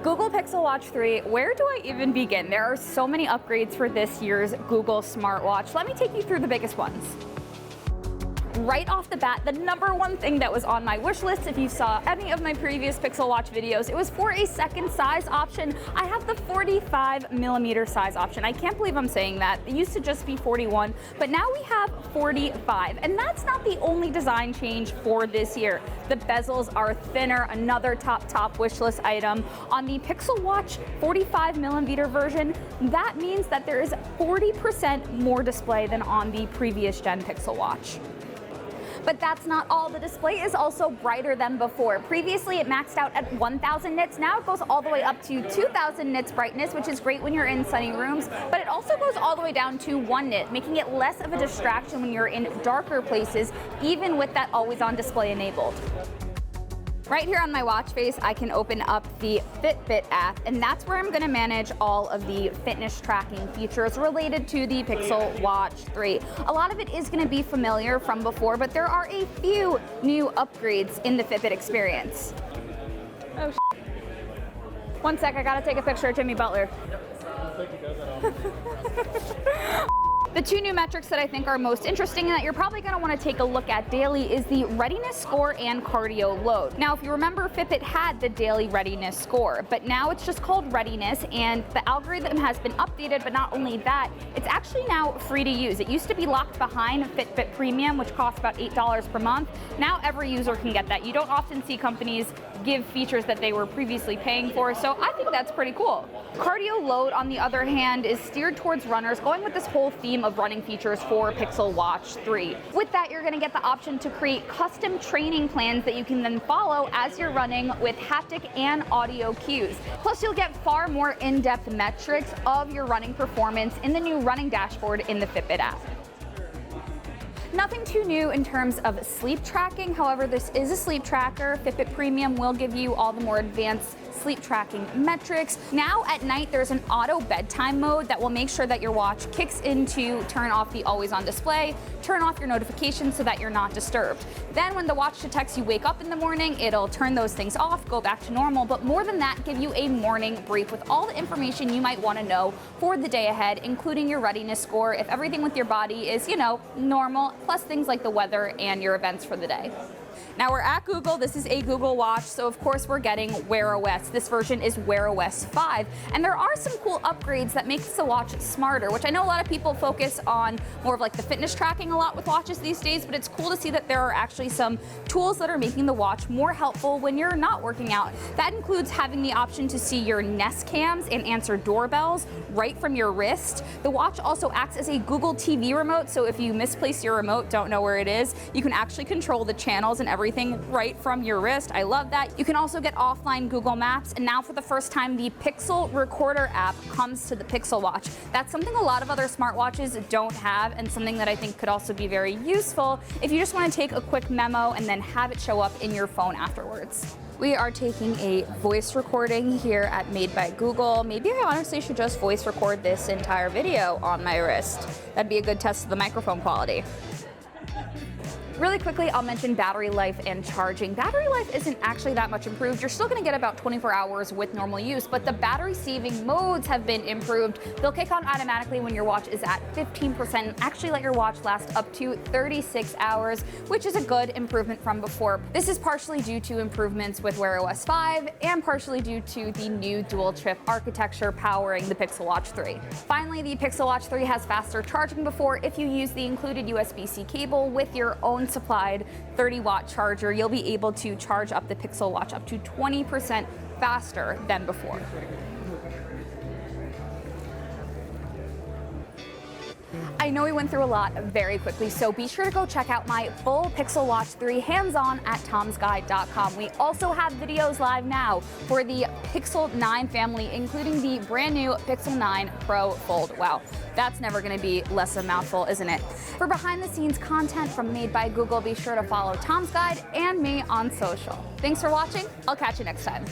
Google Pixel Watch 3, where do I even begin? There are so many upgrades for this year's Google smartwatch. Let me take you through the biggest ones. Right off the bat, the number one thing that was on my wish list, if you saw any of my previous Pixel Watch videos, it was for a second size option. I have the 45mm size option. I can't believe I'm saying that. It used to just be 41, but now we have 45. And that's not the only design change for this year. The bezels are thinner, another top wish list item. On the Pixel Watch 45mm version, that means that there is 40% more display than on the previous gen Pixel Watch. But that's not all. The display is also brighter than before. Previously, it maxed out at 1,000 nits. Now it goes all the way up to 2,000 nits brightness, which is great when you're in sunny rooms, but it also goes all the way down to 1 nit, making it less of a distraction when you're in darker places, even with that always-on display enabled. Right here on my watch face, I can open up the Fitbit app, and that's where I'm gonna manage all of the fitness tracking features related to the Pixel Watch 3. A lot of it is gonna be familiar from before, but there are a few new upgrades in the Fitbit experience. Oh, one sec, I gotta take a picture of Jimmy Butler. The two new metrics that I think are most interesting and that you're probably going to want to take a look at daily is the readiness score and cardio load. Now, if you remember, Fitbit had the daily readiness score, but now it's just called readiness, and the algorithm has been updated, but not only that, it's actually now free to use. It used to be locked behind Fitbit Premium, which costs about $8 per month. Now every user can get that. You don't often see companies give features that they were previously paying for, so I think that's pretty cool. Cardio load, on the other hand, is steered towards runners, going with this whole theme of running features for Pixel Watch 3. With that, you're going to get the option to create custom training plans that you can then follow as you're running with haptic and audio cues. Plus, you'll get far more in-depth metrics of your running performance in the new running dashboard in the Fitbit app. Nothing too new in terms of sleep tracking. However, this is a sleep tracker. Fitbit Premium will give you all the more advanced sleep tracking metrics. Now at night, there's an auto bedtime mode that will make sure that your watch kicks in to turn off the always on display, turn off your notifications so that you're not disturbed. Then when the watch detects you wake up in the morning, it'll turn those things off, go back to normal, but more than that, give you a morning brief with all the information you might want to know for the day ahead, including your readiness score, if everything with your body is, normal, plus things like the weather and your events for the day. Now we're at Google, this is a Google Watch, so of course we're getting Wear OS. This version is Wear OS 5, and there are some cool upgrades that make the watch smarter, which I know a lot of people focus on more of like the fitness tracking a lot with watches these days, but it's cool to see that there are actually some tools that are making the watch more helpful when you're not working out. That includes having the option to see your Nest cams and answer doorbells right from your wrist. The watch also acts as a Google TV remote, so if you misplace your remote, don't know where it is, you can actually control the channels and everything right from your wrist. I love that. You can also get offline Google Maps, and now for the first time, the Pixel Recorder app comes to the Pixel Watch. That's something a lot of other smartwatches don't have, and something that I think could also be very useful if you just want to take a quick memo and then have it show up in your phone afterwards. We are taking a voice recording here at Made by Google. Maybe I honestly should just voice record this entire video on my wrist. That'd be a good test of the microphone quality. Really quickly, I'll mention battery life and charging. Battery life isn't actually that much improved. You're still going to get about 24 hours with normal use, but the battery saving modes have been improved. They'll kick on automatically when your watch is at 15% and actually let your watch last up to 36 hours, which is a good improvement from before. This is partially due to improvements with Wear OS 5 and partially due to the new dual chip architecture powering the Pixel Watch 3. Finally, the Pixel Watch 3 has faster charging before. If you use the included USB-C cable with your own supplied 30-watt charger, you'll be able to charge up the Pixel Watch up to 20% faster than before. I know we went through a lot very quickly, so be sure to go check out my full Pixel Watch 3 hands-on at tomsguide.com. We also have videos live now for the Pixel 9 family, including the brand new Pixel 9 Pro Fold. Wow, that's never going to be less of a mouthful, isn't it? For behind-the-scenes content from Made by Google, be sure to follow Tom's Guide and me on social. Thanks for watching. I'll catch you next time.